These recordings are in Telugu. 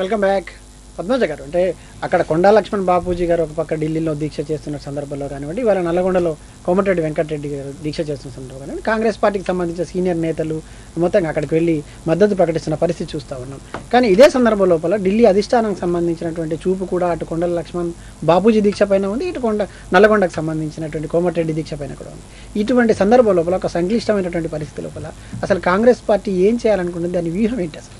Welcome back. పద్మజ గారు, అంటే అక్కడ కొండా లక్ష్మణ్ బాపూజీ గారు ఒక పక్క ఢిల్లీలో దీక్ష చేస్తున్న సందర్భంలో కానివ్వండి, ఇవాళ నల్లగొండలో కోమటిరెడ్డి వెంకటరెడ్డి గారు దీక్ష చేస్తున్న సందర్భంలో కానివ్వండి, కాంగ్రెస్ పార్టీకి సంబంధించిన సీనియర్ నేతలు మొత్తంగా అక్కడికి వెళ్ళి మద్దతు ప్రకటిస్తున్న పరిస్థితి చూస్తూ ఉన్నాం. కానీ ఇదే సందర్భం లోపల ఢిల్లీ అధిష్టానానికి సంబంధించినటువంటి చూపు కూడా అటు కొండల లక్ష్మణ్ బాపూజీ దీక్ష పైన ఉంది, ఇటు నల్లగొండకు సంబంధించినటువంటి కోమటిరెడ్డి దీక్ష పైన కూడా ఉంది. ఇటువంటి సందర్భం లోపల ఒక సంక్లిష్టమైనటువంటి పరిస్థితి లోపల అసలు కాంగ్రెస్ పార్టీ ఏం చేయాలనుకుంటుంది, దాని వ్యూహం ఏంటి అసలు?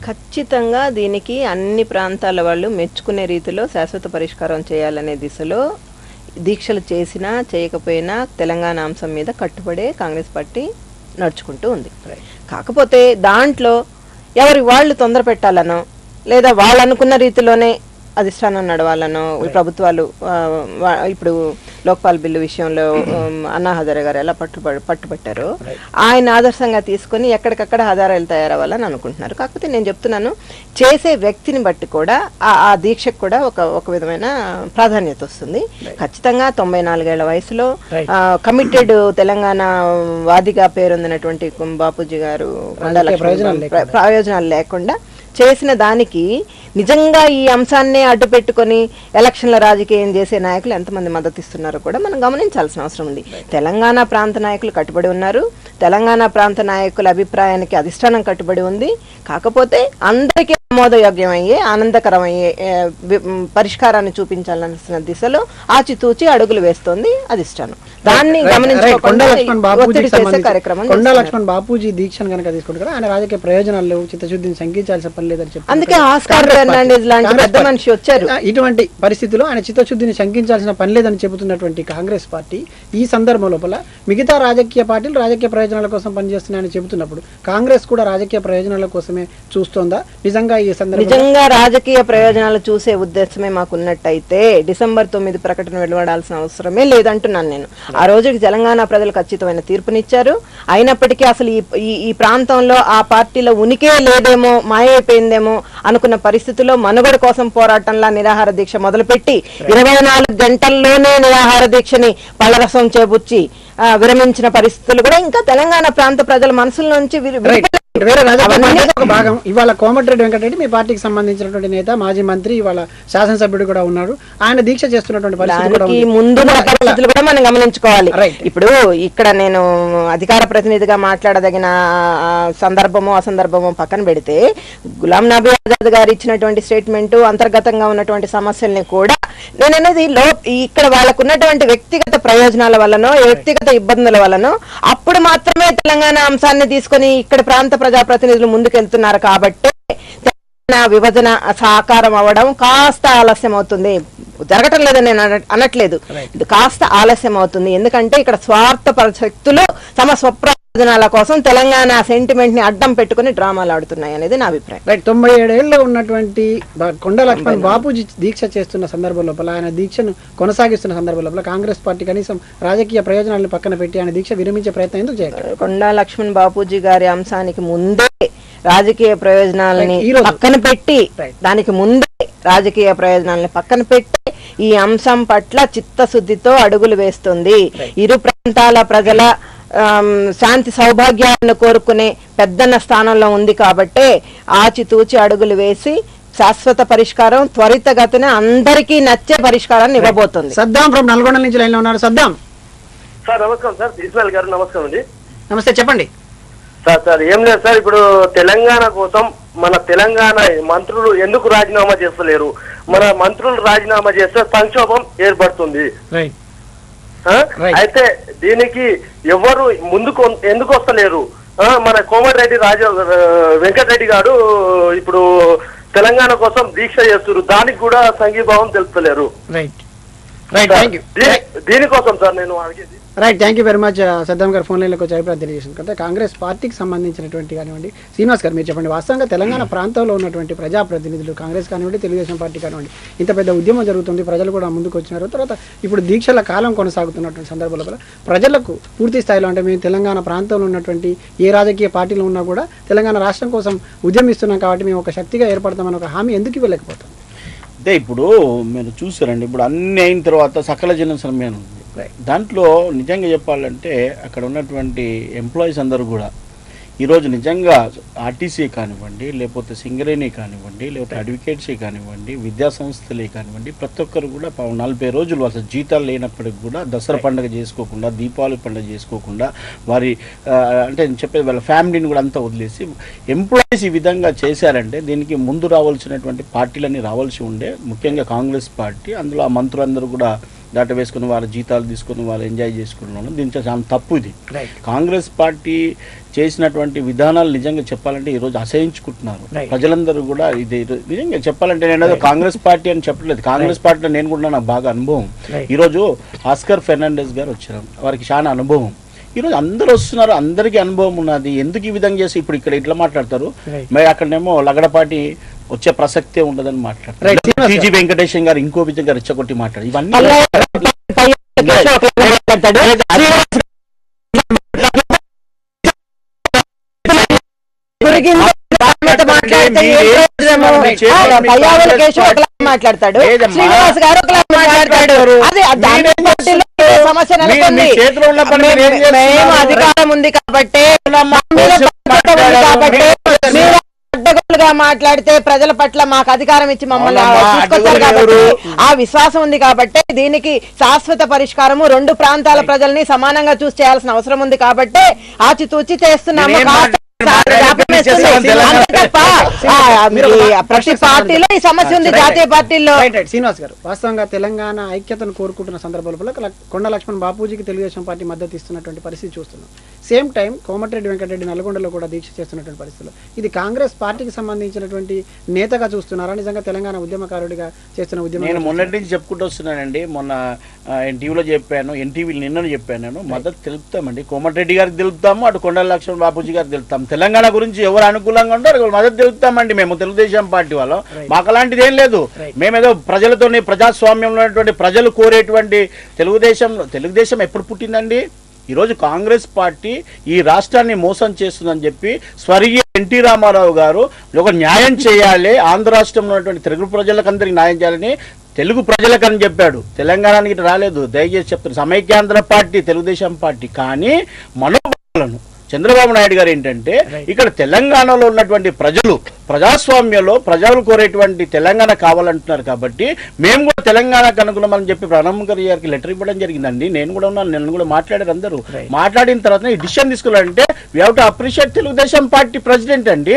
ఖచ్చితంగా దీనికి అన్ని ప్రాంతాల వాళ్ళు మెచ్చుకునే రీతిలో శాశ్వత పరిష్కారం చేయాలనే దిశలో దీక్షలు చేసినా చేయకపోయినా తెలంగాణ అంశం మీద కట్టుబడే కాంగ్రెస్ పార్టీ నడుచుకుంటూ ఉంది. కాకపోతే దాంట్లో ఎవరి వాళ్ళు తొందర పెట్టాలనో లేదా వాళ్ళు అనుకున్న రీతిలోనే అధిష్టానం నడవాలనో ప్రభుత్వాలు ఇప్పుడు లోక్పాల్ బిల్లు విషయంలో అన్నా హజారే గారు ఎలా పట్టుబట్టారో ఆయన ఆదర్శంగా తీసుకొని ఎక్కడికక్కడ ఆధారాలు తయారవ్వాలని అనుకుంటున్నారు. కాకపోతే నేను చెప్తున్నాను, చేసే వ్యక్తిని బట్టి కూడా ఆ దీక్షకు కూడా ఒక విధమైన ప్రాధాన్యత వస్తుంది. ఖచ్చితంగా 94 ఏళ్ల వయసులో కమిటెడ్ తెలంగాణ వాదిగా పేరొందినటువంటి బాపూజీ గారు ప్రయోజనాలు లేకుండా చేసిన దానికి నిజంగా ఈ అంశాన్నే అడ్డు పెట్టుకొని ఎలక్షన్ల రాజకీయం చేసే నాయకులు ఎంతమంది మద్దతు ఇస్తున్నారో కూడా మనం గమనించాల్సిన అవసరం ఉంది. తెలంగాణ ప్రాంత నాయకులు కట్టుబడి ఉన్నారు, తెలంగాణ ప్రాంత నాయకుల అభిప్రాయానికి అధిష్టానం కట్టుబడి ఉంది. కాకపోతే అందరికీ ఆమోదయోగ్యమయ్యే ఆనందకరమయ్యే పరిష్కారాన్ని చూపించాలన్న దిశలో ఆచితూచి అడుగులు వేస్తోంది అధిష్టానం. దాన్ని గమనించకుండా కొండా లక్ష్మణ్ బాపూజీ దీక్షను కనుక తీసుకుంటారు, ఆయన రాజకీయ ప్రయోజనాలు చిత్తశుద్ధిని శంకించాల్సిన పని లేదని చెప్పి అందుకే ఆస్కార్ ఫెర్నాండెజ్ లాంటి పెద్ద మనిషి వచ్చారు. ఇటువంటి పరిస్థితుల్లో ఆయన చిత్తశుద్ధిని శంకించాల్సిన పని లేదని చెబుతున్నటువంటి కాంగ్రెస్ పార్టీ ఈ సందర్భం లోపల మిగతా రాజకీయ పార్టీలు రాజకీయ ప్రయోజనాల కోసం పనిచేస్తున్నాయని చెబుతున్నప్పుడు కాంగ్రెస్ కూడా రాజకీయ ప్రయోజనాల కోసమే చూస్తోందా? నిజంగా రాజకీయ ప్రయోజనాలు చూసే ఉద్దేశమే మాకున్నట్టయితే డిసెంబర్ 9 ప్రకటన వెలువడాల్సిన అవసరమే లేదంటున్నాను నేను. ఆ రోజుకి తెలంగాణ ప్రజలు ఖచ్చితమైన తీర్పునిచ్చారు. అయినప్పటికీ అసలు ఈ ప్రాంతంలో ఆ పార్టీలో ఉనికే లేదేమో, మాయైపోయిందేమో అనుకున్న పరిస్థితుల్లో మనుగడ కోసం పోరాటంలా నిరాహార దీక్ష మొదలుపెట్టి 24 గంటల్లోనే నిరాహార దీక్షని పళ్ళరసం చేబుచ్చి విరమించిన పరిస్థితులు కూడా ఇంకా తెలంగాణ ప్రాంత ప్రజల మనసుల నుంచి వేరే భాగం. ఇవాళ కోమటిరెడ్డి వెంకటరెడ్డి మీ పార్టీకి సంబంధించినటువంటి నేత, మాజీ మంత్రి, ఇవాళ శాసనసభ్యుడు కూడా ఉన్నారు. ఆయన దీక్ష చేస్తున్నటువంటి పరిస్థితి ముందు కూడా మనం గమనించుకోవాలి. ఇప్పుడు ఇక్కడ నేను అధికార ప్రతినిధిగా మాట్లాడదగిన సందర్భము అసందర్భము పక్కన పెడితే గులాం నబీ ఆజాద్ గారు ఇచ్చినటువంటి స్టేట్మెంట్, అంతర్గతంగా ఉన్నటువంటి సమస్యల్ని కూడా నేననేది ఇక్కడ వాళ్ళకు ఉన్నటువంటి వ్యక్తిగత ప్రయోజనాల వల్లనో వ్యక్తిగత ఇబ్బందుల వల్లనో అప్పుడు మాత్రమే తెలంగాణ అంశాన్ని తీసుకొని ఇక్కడ ప్రాంత ప్రజాప్రతినిధులు ముందుకెళ్తున్నారు. కాబట్టి తెలంగాణ విభజన సాకారం అవ్వడం కాస్త ఆలస్యం అవుతుంది. జరగటం లేదని నేను అనట్లేదు, ఇది కాస్త ఆలస్యం అవుతుంది. ఎందుకంటే ఇక్కడ స్వార్థ శక్తులు తమ స్వప్రయోజనాల కోసం తెలంగాణ సెంటిమెంట్ ని అడ్డం పెట్టుకుని డ్రామాలు ఆడుతున్నాయి అనేది నా అభిప్రాయం. 97 ఏళ్ళలో ఉన్నటువంటి కొండా లక్ష్మణ్ బాపూజీ దీక్ష చేస్తున్న సందర్భం లోపల, ఆయన దీక్షను కొనసాగిస్తున్న సందర్భం లోపల కాంగ్రెస్ పార్టీ కనీసం రాజకీయ ప్రయోజనాలను పక్కన పెట్టి ఆయన దీక్ష విరమించే ప్రయత్నం ఎందుకు చేయాలి? కొండా లక్ష్మణ్ బాపూజీ గారి అంశానికి ముందే రాజకీయ ప్రయోజనాలని పక్కన పెట్టి, దానికి ముందే రాజకీయ ప్రయోజనాలని పక్కన పెట్టి ఈ అంశం పట్ల చిత్తశుద్ధితో అడుగులు వేస్తుంది. ఇరు ప్రాంతాల ప్రజల శాంతి సౌభాగ్యాలను కోరుకునే పెద్దన్న స్థానంలో ఉంది. కాబట్టి ఆచితూచి అడుగులు వేసి శాశ్వత పరిష్కారం త్వరితగతిన అందరికీ నచ్చే పరిష్కారాన్ని ఇవ్వబోతుంది. సద్దాం ఫ్రమ్ నల్గొండ నుంచి లైన్ లో ఉన్నారు. సద్దాం సార్, నమస్కారం సార్. ఇస్మాయిల్ గారు నమస్కారం అండి. నమస్తే, చెప్పండి సార్. ఏం లేదు సార్, ఇప్పుడు తెలంగాణ కోసం మన తెలంగాణ మంత్రులు ఎందుకు రాజీనామా చేస్తలేరు? మన మంత్రులు రాజీనామా చేస్తే సంక్షోభం ఏర్పడుతుంది. అయితే దీనికి ఎవరు ముందుకు ఎందుకు వస్తలేరు? మన కోమటిరెడ్డి వెంకటరెడ్డి గారు ఇప్పుడు తెలంగాణ కోసం దీక్ష చేస్తున్నారు, దానికి కూడా సంఘీభావం తెలుపుతలేరు. దీనికోసం సార్ నేను అడిగేది. Right, thank you very much. Saddam గారు ఫోన్ లైన్లోకి వచ్చి అభిప్రాయం తెలియజేసింది. అంటే కాంగ్రెస్ పార్టీకి సంబంధించినటువంటి కానివ్వండి, శ్రీనివాస్ గారు మీరు చెప్పండి, వాస్తవంగా తెలంగాణ ప్రాంతంలో ఉన్నటువంటి ప్రజాప్రతినిధులు కాంగ్రెస్ కానివ్వండి, తెలుగుదేశం పార్టీ కానివ్వండి, ఇంత పెద్ద ఉద్యమం జరుగుతుంది, ప్రజలు కూడా ముందుకు వచ్చినారు. తర్వాత ఇప్పుడు దీక్షల కాలం కొనసాగుతున్నటువంటి సందర్భంలో ప్రజలకు పూర్తి స్థాయిలో, అంటే మేము తెలంగాణ ప్రాంతంలో ఉన్నటువంటి ఏ రాజకీయ పార్టీలో ఉన్నా కూడా తెలంగాణ రాష్ట్రం కోసం ఉద్యమిస్తున్నాం కాబట్టి మేము ఒక శక్తిగా ఏర్పడతామని ఒక హామీ ఎందుకు ఇవ్వలేకపోతాం? అంటే ఇప్పుడు మీరు చూసారండి, ఇప్పుడు అన్ని అయిన తర్వాత సకల జన సమ్మెను దాంట్లో నిజంగా చెప్పాలంటే అక్కడ ఉన్నటువంటి ఎంప్లాయీస్ అందరూ కూడా ఈరోజు నిజంగా ఆర్టీసీ కానివ్వండి, లేకపోతే సింగరేణి కానివ్వండి, లేకపోతే అడ్వకేట్సీ కానివ్వండి, విద్యా సంస్థలే కానివ్వండి, ప్రతి ఒక్కరు కూడా 40 రోజులు అసలు జీతాలు లేనప్పటికి కూడా దసరా పండుగ చేసుకోకుండా, దీపావళి పండుగ చేసుకోకుండా, వారి అంటే చెప్పేది వాళ్ళ ఫ్యామిలీని కూడా అంతా వదిలేసి ఎంప్లాయీస్ ఈ విధంగా చేశారంటే దీనికి ముందు రావాల్సినటువంటి పార్టీలన్నీ రావాల్సి ఉండే, ముఖ్యంగా కాంగ్రెస్ పార్టీ. అందులో ఆ మంత్రులందరూ కూడా దాట వేసుకుని వాళ్ళ జీతాలు తీసుకుని వాళ్ళు ఎంజాయ్ చేసుకున్నాను. దీంట్లో చాలా తప్పు ఇది. కాంగ్రెస్ పార్టీ చేసినటువంటి విధానాలు నిజంగా చెప్పాలంటే ఈరోజు అసహించుకుంటున్నారు ప్రజలందరూ కూడా. ఇది నిజంగా చెప్పాలంటే నేను కాంగ్రెస్ పార్టీ అని చెప్పట్లేదు, కాంగ్రెస్ పార్టీలో నేను కూడా నాకు బాగా అనుభవం. ఈరోజు ఆస్కర్ ఫెర్నాండెస్ గారు వచ్చారు, వారికి చాలా అనుభవం. ఈరోజు అందరూ వస్తున్నారు, అందరికీ అనుభవం ఉన్నది. ఎందుకు ఈ విధంగా చేసి ఇప్పుడు ఇక్కడ ఇట్లా మాట్లాడతారు, మరి అక్కడనేమో లగడపాటి వచ్చే ప్రసక్తే ఉండదని మాట్లాడతారు. టీజీ వెంకటేశం గారు ఇంకో విధంగా రెచ్చగొట్టి మాట్లాడారు. ఇవన్నీ మాట్లాడతాడు, శ్రీనివాస్ గారు మాట్లాడతాడు. సమస్య నెలకొంది. మేము అధికారం ఉంది కాబట్టి అడ్డగోలుగా మాట్లాడితే ప్రజల పట్ల మాకు అధికారం ఇచ్చి మమ్మల్ని తీసుకొచ్చారు కాబట్టి ఆ విశ్వాసం ఉంది కాబట్టి దీనికి శాశ్వత పరిష్కారము 2 ప్రాంతాల ప్రజల్ని సమానంగా చూసి చేయాల్సిన అవసరం ఉంది కాబట్టి ఆచితూచి చేస్తున్నాము. ప్రతి పార్టీలో ఈ సమస్య ఉంది, జాతీయ పార్టీల్లో. శ్రీనివాస్ గారు, వాస్తవంగా తెలంగాణ ఐక్యతను కోరుకుంటున్న సందర్భంలో కొండ లక్ష్మణ్ బాపూజీకి తెలుగుదేశం పార్టీ మద్దతు ఇస్తున్నటువంటి పరిస్థితి చూస్తున్నాం. సేమ్ టైం కోమటిరెడ్డి వెంకటరెడ్డి నల్గొండలో కూడా దీక్ష చేస్తున్నటువంటి పరిస్థితుల్లో ఇది కాంగ్రెస్ పార్టీకి సంబంధించినటువంటి నేతగా చూస్తున్నారా, నిజంగా తెలంగాణ ఉద్యమకారుడిగా చేస్తున్న ఉద్యమం? నేను మొన్నటి నుంచి చెప్పుకుంటూ వస్తున్నానండి. మొన్న ఎన్టీవీలో చెప్పాను, ఎన్టీవీలో నిన్న చెప్పాను, నేను మద్దతు తెలుపుతామండి. కోమటిరెడ్డి గారికి తెలుపుతాము, అటు కొండ లక్ష్మణ్ బాపూజీ గారికి తెలుపుతాం. తెలంగాణ గురించి ఎవరు అనుకూలంగా ఉంటారో మద్దతు తెలుపుతామండి. మేము తెలుగుదేశం పార్టీ వాళ్ళం, మాకు అలాంటిది ఏం లేదు. మేమేదో ప్రజలతోని ప్రజాస్వామ్యంలో ఉన్నటువంటి ప్రజలు కోరేటువంటి తెలుగుదేశం ఎప్పుడు పుట్టిందండి? ఈరోజు కాంగ్రెస్ పార్టీ ఈ రాష్ట్రాన్ని మోసం చేస్తుందని చెప్పి స్వర్గీయ ఎన్టీ రామారావు గారు ఒక న్యాయం చేయాలి, ఆంధ్ర రాష్ట్రంలో ఉన్నటువంటి తెలుగు ప్రజలకు అందరికీ న్యాయం చేయాలని తెలుగు ప్రజలకని చెప్పాడు. తెలంగాణకి రాలేదు. దయచేసి చెప్తారు, సమైక్యాంధ్ర పార్టీ తెలుగుదేశం పార్టీ. కానీ మనోభావాలను చంద్రబాబు నాయుడు గారు ఏంటంటే ఇక్కడ తెలంగాణలో ఉన్నటువంటి ప్రజలు ప్రజాస్వామ్యంలో ప్రజలు కోరేటువంటి తెలంగాణ కావాలంటున్నారు కాబట్టి మేము కూడా తెలంగాణకు అనుగుణమని చెప్పి ప్రణబ్ ముఖర్జీ గారికి లెటర్ ఇవ్వడం జరిగిందండి. నేను కూడా ఉన్నాను, నేను కూడా మాట్లాడారు. అందరూ మాట్లాడిన తర్వాత ఈ డిసిషన్ తీసుకున్నారంటే we have to appreciate Telugu Desam party president అండి.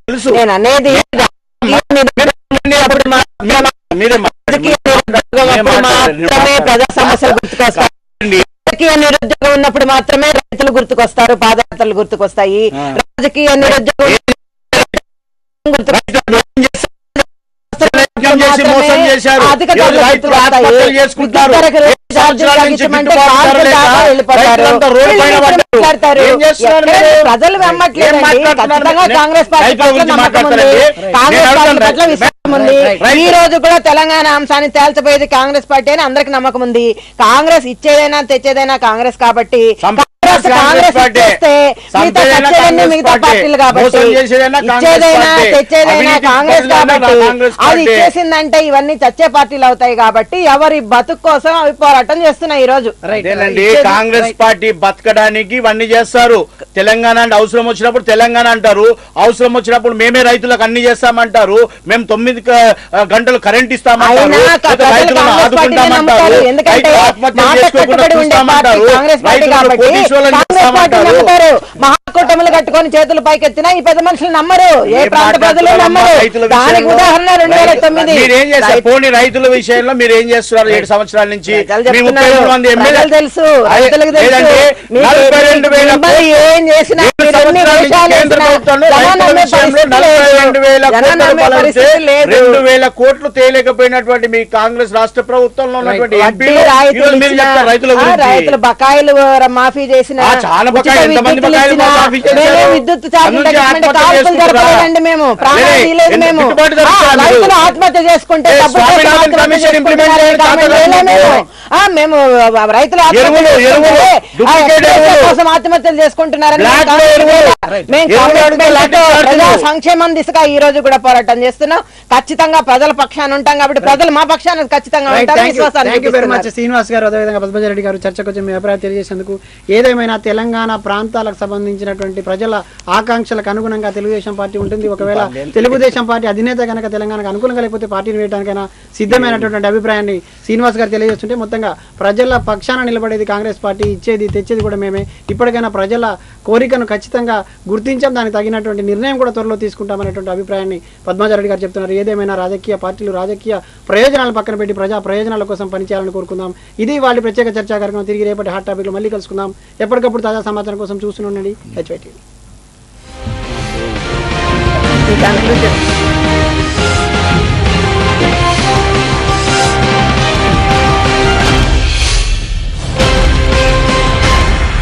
తెలుసు ప్రజా సమస్యలు గుర్తుకొస్తాయి. రాజకీయ నిరుద్యోగం ఉన్నప్పుడు మాత్రమే రైతులు గుర్తుకొస్తారు, పాదయాత్రలు గుర్తుకొస్తాయి. రాజకీయ నిరుద్యోగం ప్రజలు వెమ్మట్లేదండి. ఖచ్చితంగా కాంగ్రెస్ పార్టీ పట్ల నమ్మకం ఉంది, కాంగ్రెస్ పార్టీ పట్ల విశ్వాసం ఉంది. ఈ రోజు కూడా తెలంగాణ అంశాన్ని తేల్చబోయేది కాంగ్రెస్ పార్టీ అని అందరికి నమ్మకం ఉంది. కాంగ్రెస్ ఇచ్చేదైనా తెచ్చేదైనా కాంగ్రెస్ కాబట్టి కాంగ్రెస్ ఇచ్చేస్తే మిగతా పార్టీలు కాబట్టి ఇచ్చేదైనా తెచ్చేదైనా కాంగ్రెస్ కాబట్టి అది ఇచ్చేసిందంటే ఇవన్నీ చచ్చే పార్టీలు అవుతాయి కాబట్టి ఎవరి బతుకు కోసం అవి పోరాటం చేస్తున్నాయి. ఈ రోజు కాంగ్రెస్ పార్టీ బతకడానికి ఇవన్నీ చేస్తారు. తెలంగాణ అంటే అవసరం వచ్చినప్పుడు తెలంగాణ అంటారు, అవసరం వచ్చినప్పుడు మేమే రైతులకు అన్ని చేస్తామంటారు, మేము 9 గంటలు కరెంట్ ఇస్తామంటారు, మహాకూటములు కట్టుకొని చేతులు పైకెత్తినా ఈ పెద్ద మనుషులు నమ్మరు, ఏ ప్రాంత ప్రజలు నమ్మరు. దానికి ఉదాహరణ 2009 పోనీ రైతుల విషయంలో మీరు ఏం చేస్తున్నారు? 7 సంవత్సరాల నుంచి తెలుసు, రైతులకు తెలుసు. ఏం చేసినా 2,000 కోట్లు తేలేకపోయినటువంటి మీ కాంగ్రెస్ రాష్ట్ర ప్రభుత్వంలో ఉన్నటువంటి రైతుల బకాయిలు మాఫీ చేసిన, విద్యుత్ కాల్పులు జరపలేదండి, మేము ప్రాణాలు తీయలేదు. మేము రైతులు ఆత్మహత్య చేసుకుంటే మేము రైతులు కోసం ఆత్మహత్యలు చేసుకుంటున్నారని ప్రజా సంక్షేమం దిశగా ఈ రోజు కూడా పోరాటం చేస్తున్నాం. ఖచ్చితంగా ప్రజల పక్షాన ఉంటాం కాబట్టి ప్రజలు మా పక్షాన ఖచ్చితంగా ఉంటారు. Thank you very much Srinivas గారు, అదేవిధంగా పద్మజారెడ్డి గారు చర్చకు వచ్చి మీ అభిప్రాయం తెలియజేసేందుకు. ఏదేమైనా తెలంగాణ ప్రాంతాలకు సంబంధించినటువంటి ప్రజల ఆకాంక్షలకు అనుగుణంగా తెలుగుదేశం పార్టీ ఉంటుంది. ఒకవేళ తెలుగుదేశం పార్టీ అధినేత కనుక తెలంగాణకు అనుకూలంగా లేకపోతే పార్టీని వేయడానికైనా సిద్ధమైనటువంటి అభిప్రాయాన్ని శ్రీనివాస్ గారు తెలియజేస్తుంటే, మొత్తంగా ప్రజల పక్షాన నిలబడేది కాంగ్రెస్ పార్టీ, ఇచ్చేది తెచ్చేది కూడా మేమే. ఇప్పటికైనా ప్రజల కోరికను ఖచ్చితంగా గుర్తించాం, దానికి తగినటువంటి నిర్ణయం కూడా త్వరలో తీసుకుంటామనేటువంటి అభిప్రాయాన్ని పద్మజారెడ్డి గారు చెప్తున్నారు. ఏదేమైనా రాజకీయ పార్టీలు రాజకీయ ప్రయోజనాలు పక్కన పెట్టి ప్రజా ప్రయోజనాల కోసం పనిచేయాలని కోరుకుందాం. ఇది వాళ్ళ ప్రత్యేక చర్చా కార్యక్రమం. తిరిగి రేపటి హాట్ టాపిక్ లో మళ్ళీ కలుసుకుందాం. ఎప్పటికప్పుడు తాజా సమాచారం కోసం చూస్తూనే ఉండండి HY TV.